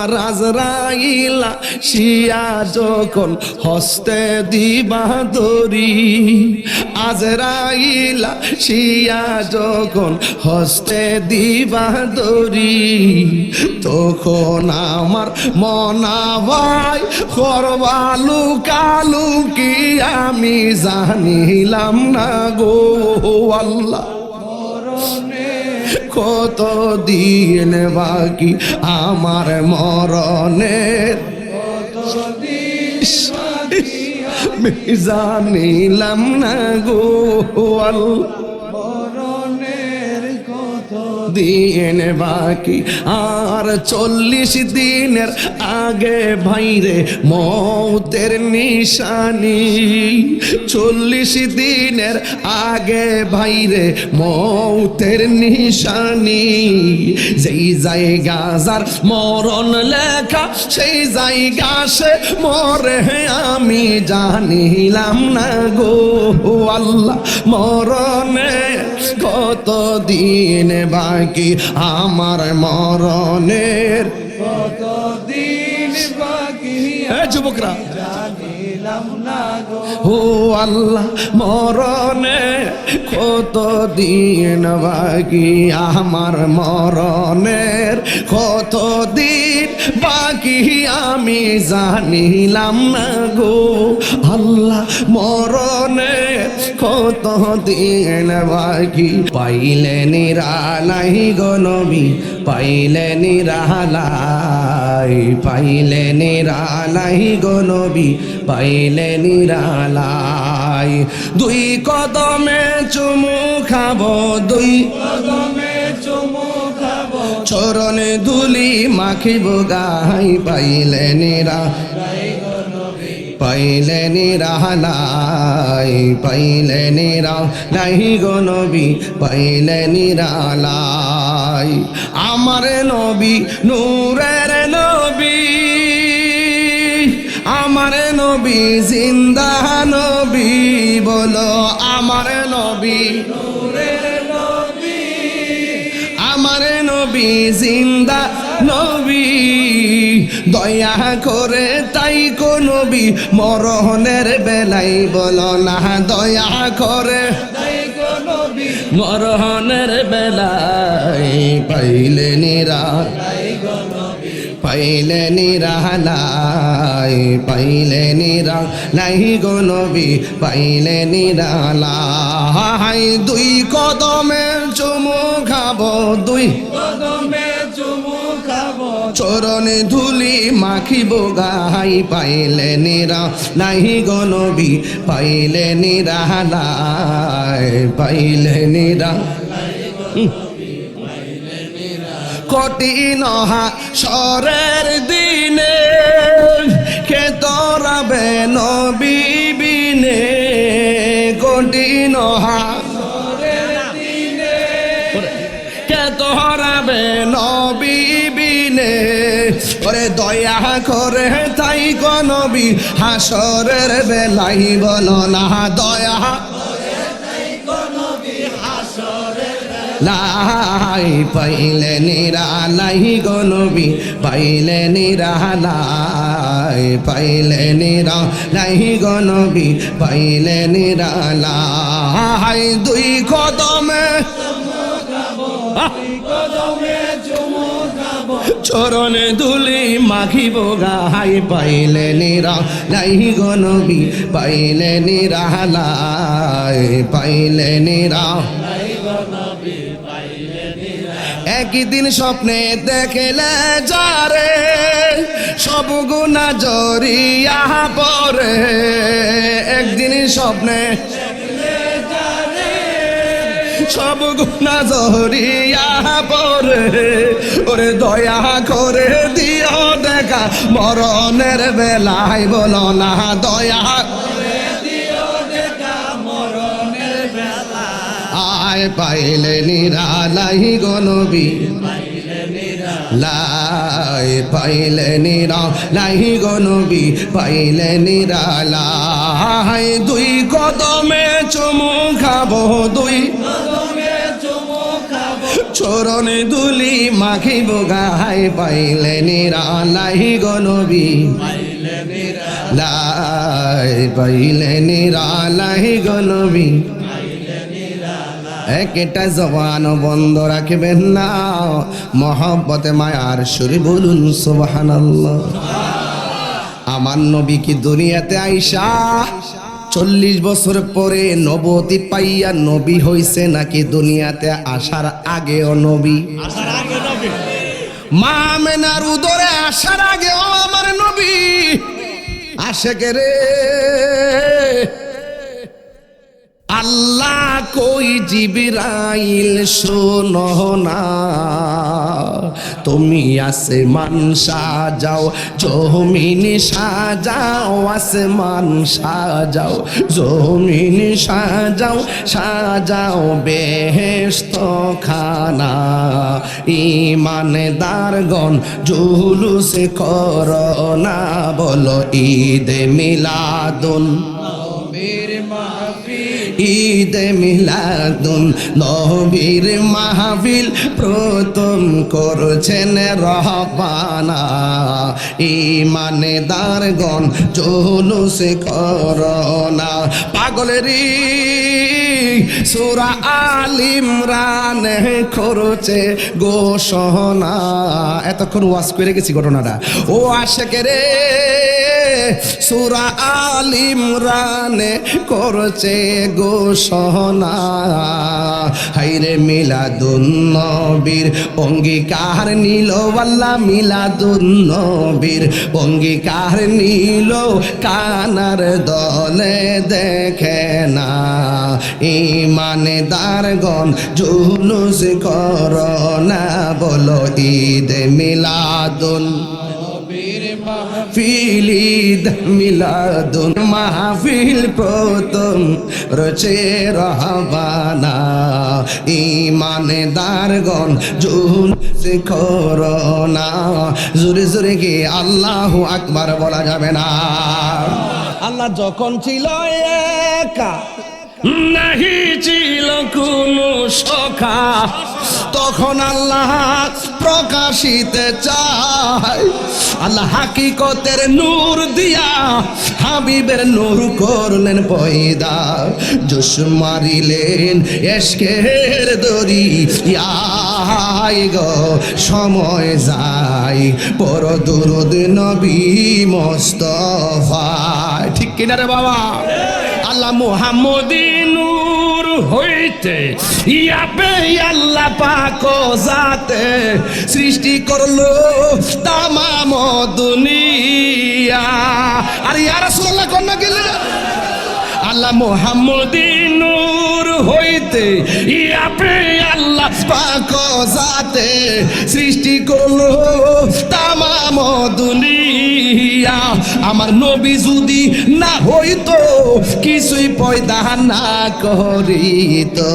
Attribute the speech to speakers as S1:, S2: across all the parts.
S1: আমার আজরাইল শিয়া যখন হস্তে দিবা দড়ি, আজরাইল শিয়া যখন হস্তে দিবা দড়ি, তখন আমার মনা ভাই করবা লুকালুকি আমি জানিলাম না গো আল্লাহ। কত দিন বাকি আমার মরণের, জানিলাম না গো আল্লাহ। দিন বাকি আর 40 দিনের আগে ভাইরে মৌতের নিশানি, 40 দিনের আগে ভাইরে মৌতের নিশানি। যেই জায়গা যার মরণ লেখা সেই জায়গা সে মরে আমি জানিলাম না গো আল্লাহ। মরণে কত দিন বাকি আমার মরণের, কত দিন বাকি যুবকরা জানিলাম না গো ও আল্লাহ। মরণে কত দিন বাকি আমার মরণের, কত দিন বাকি আমি জানিলাম না গো আল্লাহ। মরণে কত দিন বাকি পাইলে নিরালাই গো নবী, পাইলে নিরালাই, পাইলে নিরালাই গো নবী, পাইলে নিরালাই। দুই কদমে চুমু খাবো, দুই কদমে চুমু খাবো, চরণে ধুলি মাখিব গাই, পাইলে নিরালাই গো নবী, পাইলে নিরালাই, পাইলে নিরালাই গো নবী, পাইলে নিরালাই। আমার নবী নূরের নবী, আমার নবী জিন্দা নবী, বলো আমার নবী নূরের নবী, আমার নবী জিন্দা নবী। দয়া করে তাই কো নবী মরণের বেলাই বলো না, দয়া করে তাই কো নবী মরণের বেলাই, পাইলে নিরালাই গো নবী, পাইলে নিরালাই, পাইলে নিরালাই গো নবী, পাইলে নিরালাই। দুই কদমে চুমু খাবো, দুই কদমে চুমু খাবো, চরণে ধুলি মাখিব গাই, পাইলে নিরালাই গো নবী, পাইলে নিরালাই, পাইলে নিরালাই গো নবী, পাইলে নিরালাই। কঠিন হাসরের দিনে কে তোরাবে নবী বিনে, কঠিন হাসরের দিনে কে তোরাবে নবী বিনে, ওরে দয়া করে তাই গো নবী হাসরের বেলাই বলো না, দয়া লাই, পাইলে নিরালাই গো নবী, পাইলে নিরালাই, পাইলে নিরালাই গো নবী, পাইলে নিরালাই। দুই কদমে চরণে ধুলি মাখিব গাই, পাইলে নিরালাই গো নবী, পাইলে নিরালাই, পাইলে নিরালাই গো নবী, পাইলে নিরালাই। একদিন স্বপ্নে দেখলে যারে সব গুনাহ জড়িয়া পড়ে, একদিন স্বপ্নে সব গুনাহ জড়িয়া পড়ে, ওরে দয়া করে দিও দেখা মরণের বেলায় বলো না, দয়া করে দিও দেখা মরণের বেলায়। আয় পাইলে নিরালাই গো নবী, পাইলে নিরালাই, পাইলে নিরালাই গো নবী, পাইলে নিরালাই। দুই কদমে চুমু খাবো, দুই চরণে দুলি মাখিব গায় পাইলে নিরালাই গো নবী পাইলে নিরালাই গো নবী একটা জবান বন্ধ রাখবেন না মহব্বতে মায়ার সুরে বলুন সুবহানাল্লাহ আমার নবী কি দুনিয়াতে আইসা 40 বছর পরে নবতি পাইয়া নবী হইছে নাকি দুনিয়াতে আসার আগেও নবী মা আমেনার উদরে আসার আগেও আমার নবী আশেক রে আল্লাহ কই জিবরাইল শোনো না তুমি আসমান সাজাও জমিন সাজাও আসমান সাজাও জমিন সাজাও সাজাও বেহেশত খানা ইমানদারগণ জুলুস করোনা বলো ঈদ মিলাদুন ঈদ মিলাদুন নবীর মাহফিল প্রথম করছেন রহবানা ইমানদারগণ জুলুস করোনা পাগলেরই সূরা আল ইমরান করছে ঘোষণা এতক্ষণ ওয়াজ করে গেছি ঘটনাটা ও আশেক রে সূরা আল ইমরান করছে ঘোষণা হাইরে মিলাদুন নবীর অঙ্গীকার নিল আল্লাহ মিলাদুন নবীর অঙ্গীকার নিল কানার দলে দেখে না ইমানদারগণ জুলুস করোনা বলো ঈদ মিলাদুন ফিলিদ মিলাদুন মাহফিল প্রথম রচে রহবানা ইমানদারগণ জুলুস করোনা জোরে জোরে কি আল্লাহু আকবার বলা যাবে না আল্লাহ যখন ছিল একা নাহি ছিল কোনো সখা তখন আল্লাহ প্রকাশিতে চায় আল্লাহ হাকিকতের নূর দিয়া হাবিবের নূর করলেন পয়দা জোশ মারিলেন এশকের দরি গো সময় যায় পর দুরুদ নবী মোস্তফা ঠিক কিনা রে বাবা আল্লাহ মুহাম্মদী নূর হইতে ইয়াবে আল্লাহ পাক জাতে সৃষ্টি করলো তামাম দুনিয়া আর ইয়া রাসূলুল্লাহ কোন গেলে আল্লাহ মুহাম্মদী নূর হইতে ইয়াবে আল্লাহ পাক জাতে সৃষ্টি করলো তামাম দুনিয়া আমার নবী যদি না হইতো কিছুই পয়দা না করিতো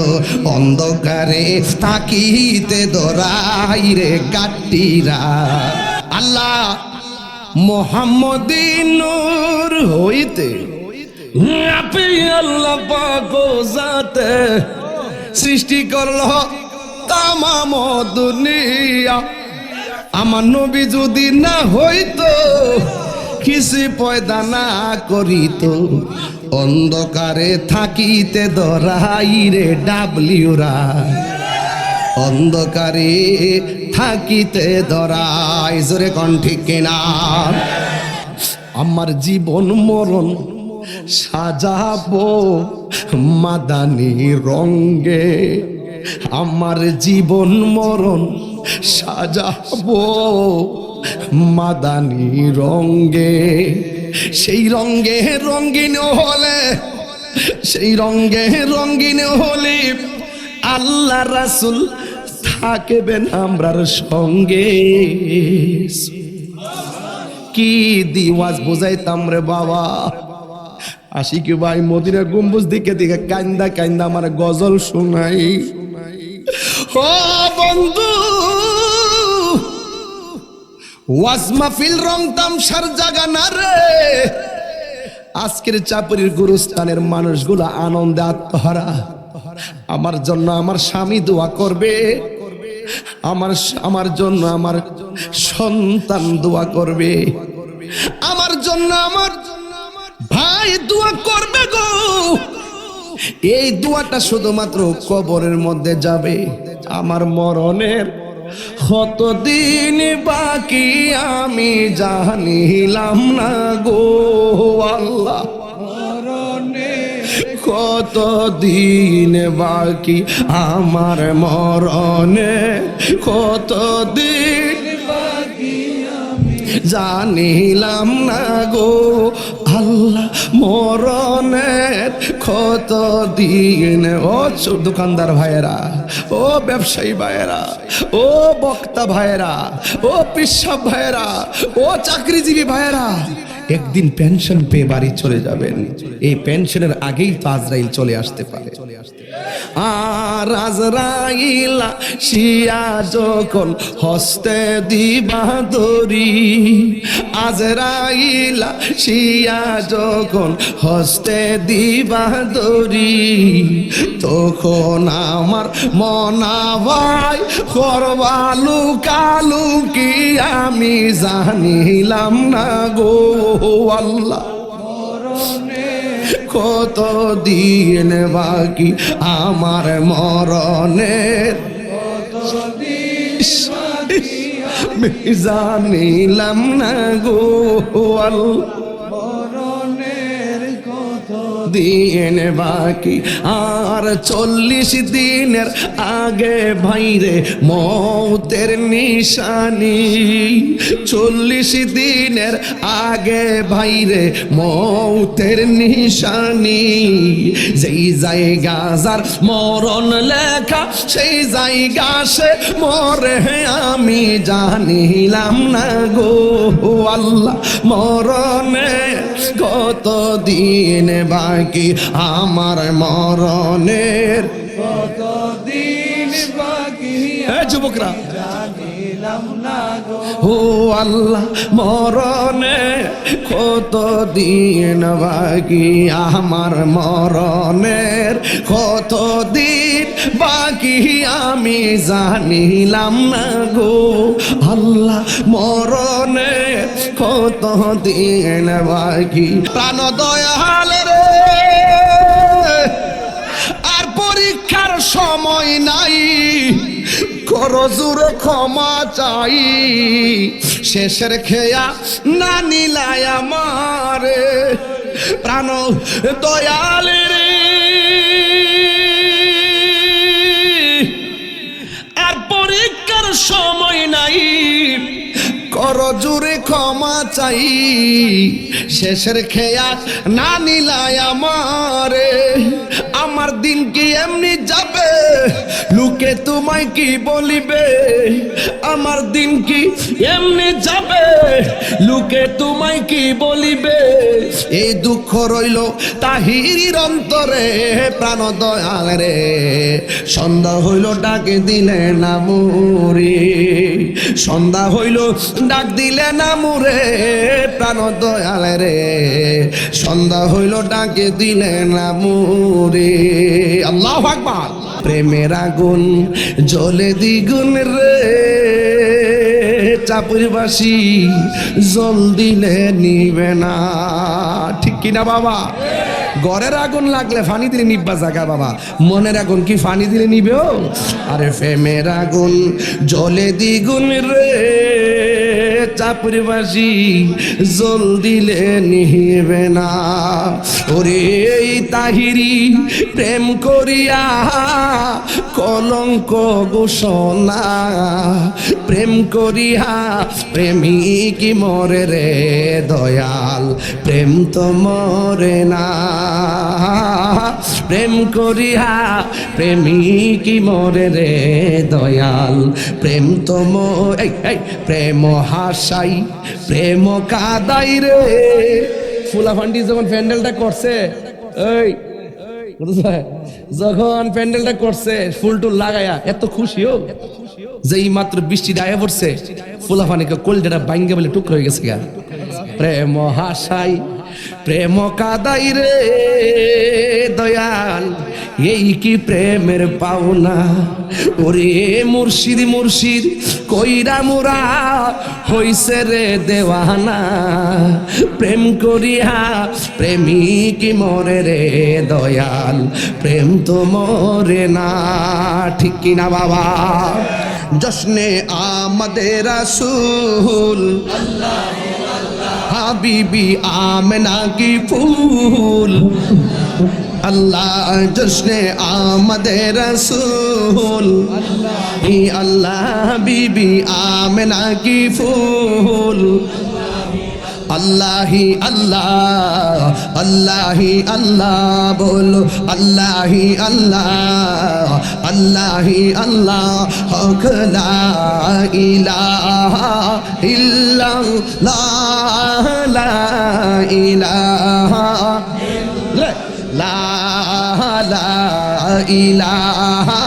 S1: অন্ধকারে থাকিতে দরাই রে গাট্টিরা আল্লাহ মুহাম্মদী নূর হইতে আপনি আল্লাহ পাক জাতে সৃষ্টি করলো তামাম দুনিয়া আমার নবী যদি না হইতো কিছু পয়দা না করিত অন্ধকারে থাকিতে দরাই রে ডাবলিউরা অন্ধকারে থাকিতে দরাই জোরে কোন ঠিক কিনা আমার জীবন মরণ সাজাবো মাদানী রঙ্গে আমার জীবন মরণ সাজাবো মাদানী রঙ্গে সেই রঙ্গে রঙ্গিন হলে সেই রঙ্গে রঙ্গিন হলে আল্লাহ রাসূল থাকবেন আমরার সঙ্গে কি দিওয়াজ বুঝাইতাম রে বাবা আশিকি ভাই মদিনার গম্বুজ দিকে দিকে কান্দা কান্দা আমার গজল শোনাই ও বন্ধু ওয়াজ মাহফিল রং তামসার জায়গা না রে আজকের চাপড়ির গুরুস্থানের মানুষগুলো আনন্দে আত্মহারা আমার জন্য আমার স্বামী দোয়া করবে আমার জন্য আমার সন্তান দোয়া করবে, আমার জন্য আমার ভাই দোয়া করবে গো। এই দোয়াটা শুধুমাত্র কবরের মধ্যে যাবে। আমার মরণের কতদিন বাকি আমি জানিলাম না গো আল্লাহ, কতদিন বাকি আমার মরণে, কতদিন বাকি আমি জানিলাম না গো আল্লাহ, মরণের কতদিন। ও দোকানদার ভাইয়েরা, ও ব্যবসায়ী ভাইয়েরা, ও বক্তা ভাইয়েরা, ও পেশাব ভাইয়েরা, ও চাকরিজীবী ভাইয়েরা, একদিন পেনশন পেয়ে বাড়ি চলে যাবেন। এই পেনশনের আগেই তো আজরাইল চলে আসতে পারে। আর আজরাইল শিয়া যখন হস্তে দিবা দড়ি, আজরাইল শিয়া যখন হস্তে দিবা দড়ি, তখন আমার মনা ভাই করবা লুকালুকি আমি জানিলাম না গো আল্লাহ, কতদিন বাকি আমার মরণের, জানিলাম না গো আল্লাহ, দিন বাকি আর 40 দিনের আগে ভাইরে মৌতের নিশানি, 40 দিনের আগে ভাইরে মৌতের নিশানি, যেই জায়গা যার মরণ লেখা সেই জায়গা সে মরে আমি জানিলাম না গো আল্লাহ, মরণে কতদিন বাকি আমার মরণের, কতদিন বাকি যুবকরা জানিলাম না গো ও আল্লাহ, মরণে কতদিন বাকি আমার মরণের, কতদিন বাকি আমি জানিলাম না গো আল্লাহ, মরণে কতদিন বাকি। প্রাণ দয়াল রে, আর পরীক্ষার সময় নাই, করো জোরে ক্ষমা চাই, শেষের খেয়া না নিলাই আমারে, প্রাণ দয়াল রে, আর পরীক্ষার সময় নাই, করো জোরে ক্ষমা চাই, শেষের খেয়া না নিলাই আমারে, আমার দিন কি এমনি যাবে, লোকে তোমায় কি বলিবে, আমার দিন কি এমনি যাবে, লোকে তোমায় কি বলিবে, এই দুঃখ রইল তাহিরির অন্তরে, প্রাণ দয়াল রে, সন্ধ্যা হইল ডাকে দিলে না মুরে, সন্ধ্যা হইল ডাক দিলে না মুরে, প্রাণ দয়াল রে, সন্ধ্যা হইল ডাকে দিলে না মুরে। আল্লাহু আকবার। প্রেমের আগুন জ্বলে দ্বিগুণ রে, চাপুরবাসী জল দিলে নিবে না, ঠিক কিনা বাবা? ঘরের আগুন লাগলে ফানি দিলে নিব্বা জায়গা বাবা, মনের আগুন কি ফানি দিলে নিবেও? আরে প্রেমের আগুন জ্বলে দ্বিগুণ রে, চাপুরবাসী জল দিলে নিবে না। ওরে তাহিরি প্রেম করিয়া কলঙ্ক ঘোষণা, প্রেম করিয়া প্রেমিক মরে রে দয়াল, প্রেম তো মরে না, প্রেম করিয়া প্রেমিক মরে রে দয়াল, প্রেম তো প্রেম হাসাই প্রেম কাদাই রে। ফুলাফান্ডি যখন প্যান্ডেলটা করছে, এই যখন প্যান্ডেলটা করছে ফুল টুল লাগায়া এত খুশিও, যেই মাত্র বৃষ্টি ডায়ে পড়ছে ফুলাফানিকে কোলডাটা বাইঙ্গে বলে টুকরো হয়ে গেছে গা। প্রেম হাসাই প্রেম কাদাই রে দয়াল, এই কি প্রেমের পাওনা, ওরে মুর্শিদ মুর্শিদ কইরা মোরা হইছে রে দেওয়ানা। প্রেম করিয়া প্রেমিক মরে রে দয়াল, প্রেম তো মরে না, ঠিক কিনা বাবা? জশ্নে আমাদের রাসূল হাবিবি আমেনা কি ফুল, আল্লাহ জশ্নে আমাদের রাসূল ই আল্লাহ হাবিবি আমেনা কি ফুল। अल्लाह ही अल्लाह, अल्लाह ही अल्लाह, बोलो अल्लाह ही अल्लाह, अल्लाह ही अल्लाह, हक ला इलाहा इल्लल्लाह, ला इलाहा ला ला इलाहा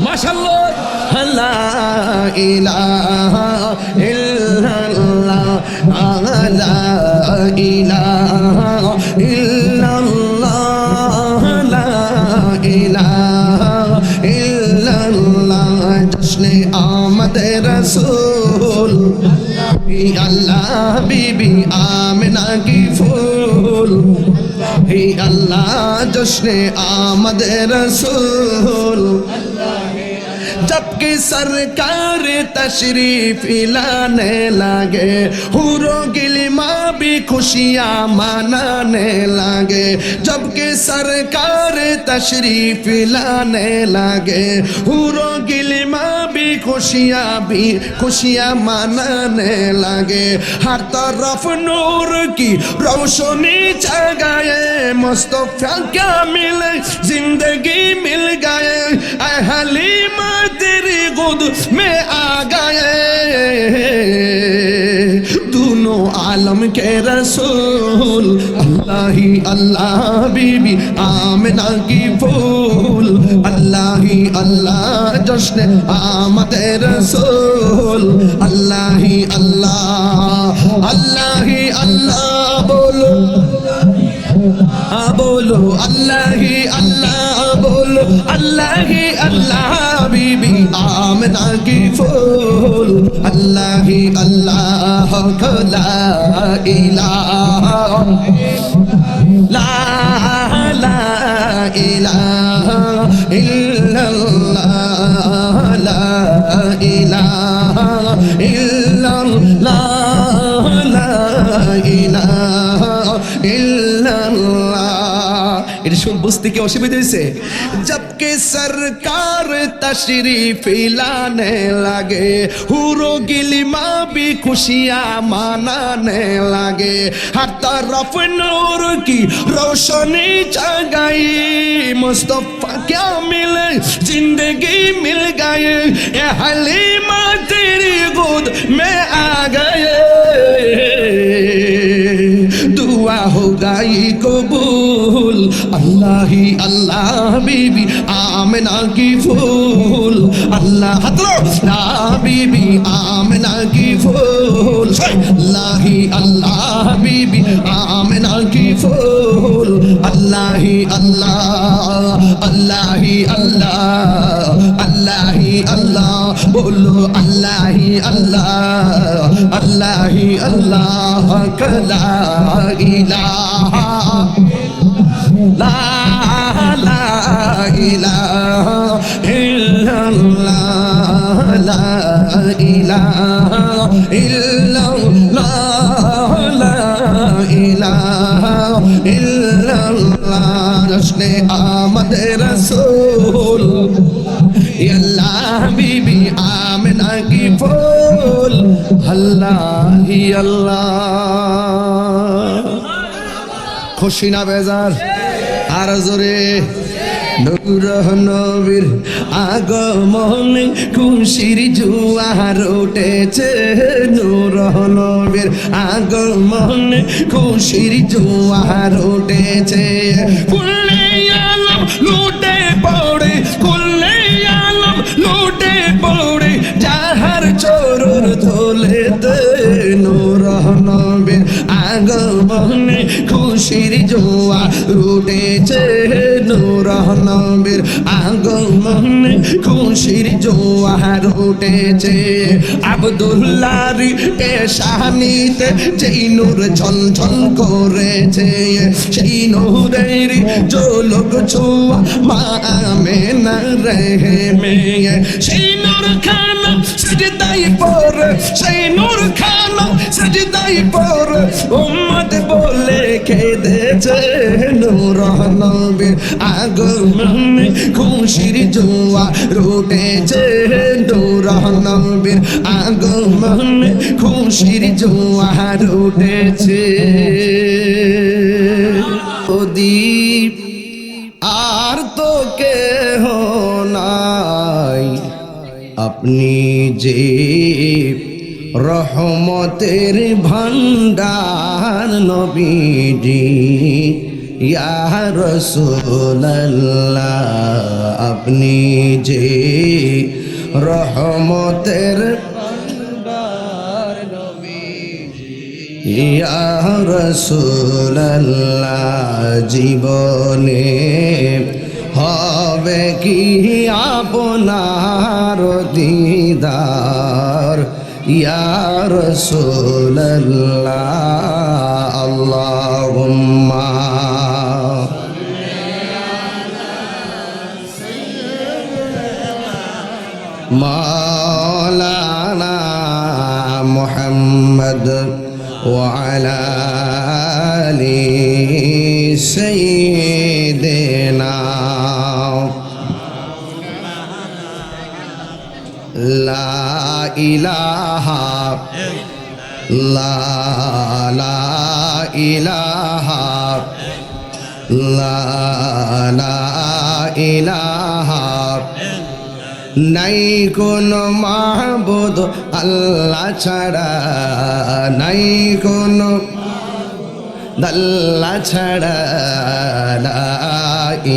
S1: माशाअल्लाह, ला इलाहा इल्लल्लाह, ला इलाहा इल्लल्लाह, ला इलाहा इल्लल्लाह। जश्ने आमद रसूल अल्लाह बीबी आमिना की फूल, हे अल्लाह जश्ने आमद रसूल। जबकि सरकार तशरीफ लाने लगे, हुरो गिलिमा भी खुशियाँ मनाने लगे। जबकि सरकार तशरीफ लाने लगे, हुरो गिलिमा भी खुशियाँ मनाने लगे। हर तरफ नूर की रोशनी जगाए, मुस्तफा क्या मिले जिंदगी मिल गए, ऐ हलीमा तेरी गोद में आ गए। दोनों आलम के रसूल अल्लाह ही अल्लाह बीबी आमिना की फूल, अल्लाह ही अल्लाह जश्न आमद रसूल, अल्लाह ही अल्लाह, अल्लाह ही अल्लाह, बोलो बोलो अल्लाह ही अल्लाह, बोलो अल्लाह ही अल्लाह बीबी आमिना की फूल, अल्लाह ही अल्लाह, ला इलाहा ला ला इलाहा इल्लल्लाह, ला इलाहा इल्लल्लाह, ला इलाहा इल्लल्लाह। এটা সব বুঝতে কি অসুবিধা হয়েছে? जबकि सरकार तशरीफ लाने लगे, हुरो गिलिमा भी खुशियाँ मनाने लगे। हर तरफ नूर की रोशनी जगाई, मुस्तफा क्या मिले जिंदगी मिल गए, ये हलीमा तेरी गोद में आ गए। दुआ हो गई कबूल, अल्लाह ही अल्लाह बीबी आमिना की फूल, अल्लाह बीबी आमिना की फूल, अल्लाह ही अल्लाह बीबी आमिना की फूल, अल्लाह ही अल्लाह, अल्लाह ही अल्लाह, अल्लाह ही अल्लाह, बोलो अल्लाह ही अल्लाह, अल्लाह ही अल्लाह, ला इलाहा ला ला इलाहा इल्लल्लाह, ला इलाहा इल्लल्लाह, ला इलाहा इल्लल्लाह। जश्ने आमद रसूल अल्लाह बीबी आमिना की फूल, अल्लाह ही अल्लाह। खुशी ना बेजार আর জোরে নূর নবীর আগমনে খুশির জোয়ার উঠেছে, নূর নবীর আগমনে খুশির জোয়ার উঠেছে। কুল্লে আলম লুটে পড়ে, কুল্লে আলম লুটে পড়ে, যাহার চরণ ধুলেতে নূর নবীর আগমনে খুশির জোয়ার উঠেছে, নূর নবীর আগমনে খুশির জোয়ার উঠেছে আব্দুল্লাহর পেশানিতে যেই নূর ঝলঝল করেছে সেই নূরের ঝলক ছোঁয়া মা আমেনার রেহেমে সেই নূর খানা সিজদায় পড়ে সেই নূর খানা সিজদায় পড়ে উম্মত বলে কেঁদেছে নূর নবীর আগমনে খুশির জোয়ার উঠেছে নূর নবীর আগমনে খুশির জোয়ার উঠেছে প্রদীপ আর তো কেহ নাই আপনি যে রহমতের ভান্ডার নবীজি ইয়া রাসূলুল্লাহ আপনি যে রহমতের ভান্ডার নবীজি ইয়া রাসূলুল্লাহ জীবনে হবে কি আপনার দিদার ইয়া রাসূলুল্লাহ আল্লাহুম্মা মাওলানা মুহাম্মদ ওয়া আলা আলি সাইয়্যিদিনা লা ইলাহা লা ইলাহা লা ইলাহা নাই কোন মাহবুদ আল্লাহ ছাড়া নাই কোন আল্লাহ ছাড়া লা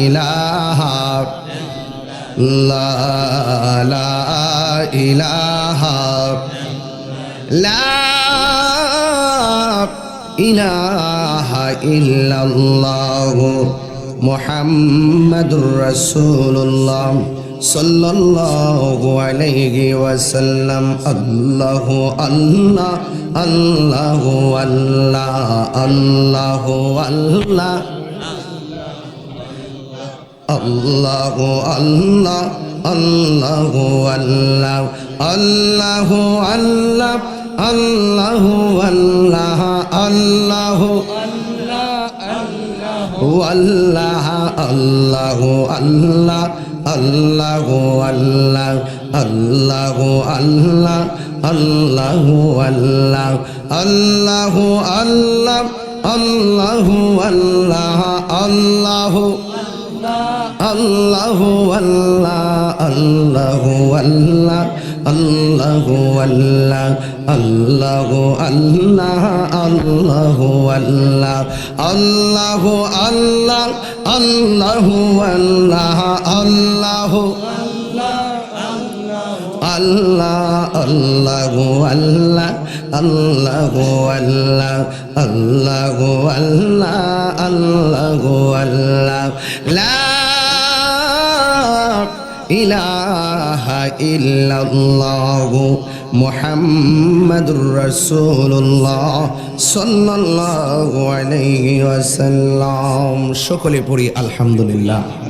S1: ইলাহা লা ইলাহা লা ইলাহা ইল্লাল্লাহ মুহাম্মাদুর রাসূলুল্লাহ সাল্লাল্লাহু আলাইহি ওয়াসাল্লাম আল্লাহু আল্লাহ আল্লাহু আল্লাহ আল্লাহু আল্লাহ আল্লাহু আল্লাহ আল্লাহু আল্লাহ আল্লাহু আল্লাহ আল্লাহু আল্লাহ আল্লাহু আল্লাহ আল্লাহু আল্লাহ আল্লাহু আল্লাহ আল্লাহু আল্লাহ আল্লাহু আল্লাহ আল্লাহু আল্লাহ আল্লাহু আল্লাহ আল্লাহু আল্লাহু আল্লাহ আল্লাহু আল্লাহ আল্লাহু আল্লাহ আল্লাহু আল্লাহ আল্লাহু আল্লাহ আল্লাহু আল্লাহ আল্লাহু আল্লাহ আল্লাহু আল্লাহ আল্লাহু আল্লাহ আল্লাহু আল্লাহ আল্লাহু আল্লাহ আল্লাহু আল্লাহ লা ইলাহা ইল্লাল্লাহ মুহাম্মাদুর রাসূলুল্লাহ সাল্লাল্লাহু আলাইহি ওয়াসাল্লাম সকলে পড়ি আলহামদুলিল্লাহ।